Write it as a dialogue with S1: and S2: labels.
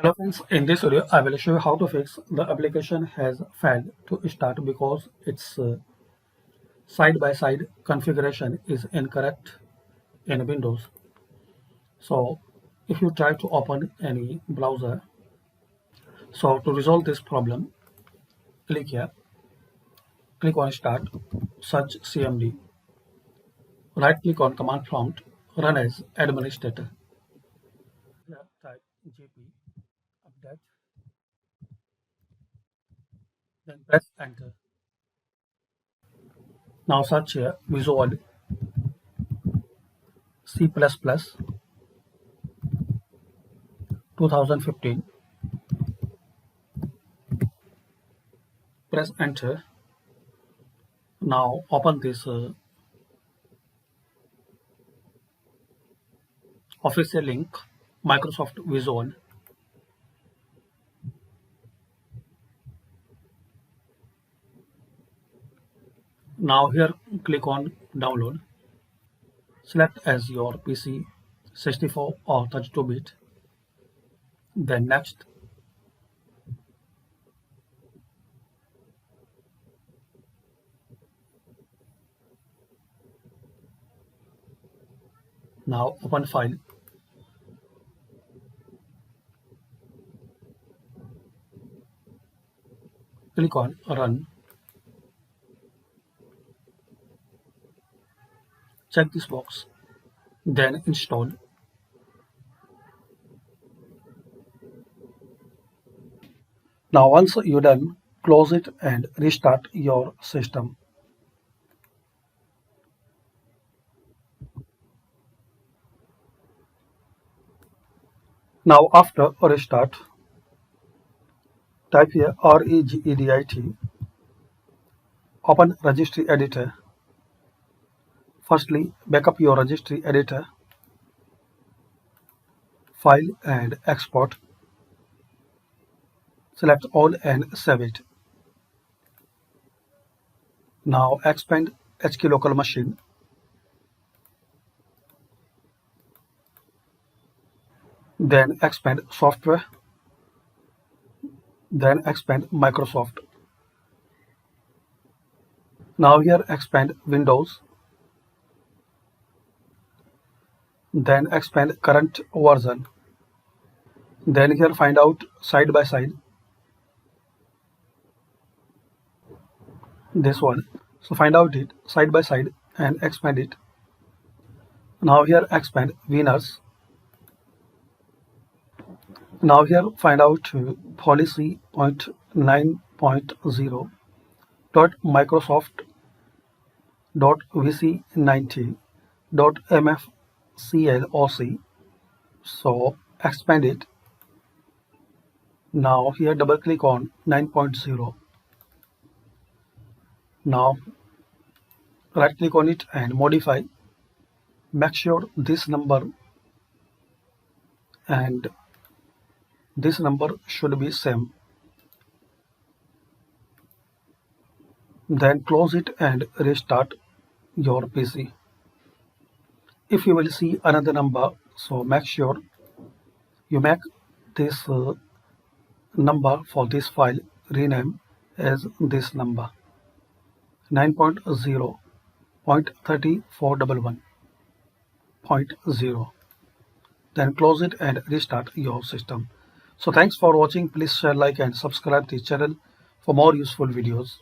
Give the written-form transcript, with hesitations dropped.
S1: Hello friends, in this video I will show you how to fix the application has failed to start because its side-by-side configuration is incorrect in Windows. So if you try to open any browser, so to resolve this problem, click here, click on Start, search CMD, right click on Command Prompt, run as administrator. Here type gp update, then press enter. Now search here Visual C++ 2015, press enter. Now open this official link, Microsoft Visual. Now here click on download. Select as your PC 64 or 32-bit. Then next. Now open file. Click on run. Check this box. Then install. Now once you're done, close it and restart your system. Now after restart, type here Regedit, open Registry Editor. Firstly, backup your Registry Editor, file and export. Select all and save it. Now expand HK local machine. Then expand software. Then expand Microsoft. Now here expand Windows. Then expand current version. Then here find out side by side. This one. So find out it side by side and expand it. Now here expand winners. Now here find out policy 0.9.0 dot Microsoft dot vc90 dot mfcloc. So expand it. Now here double click on 9.0. Now right click on it and modify. Make sure this number and this number should be same. Then close it and restart your PC. If you will see another number, so make sure you make this number for this file rename as this number 9.0.3411.0. Then close it and restart your system. So thanks for watching. Please share, like and subscribe the channel for more useful videos.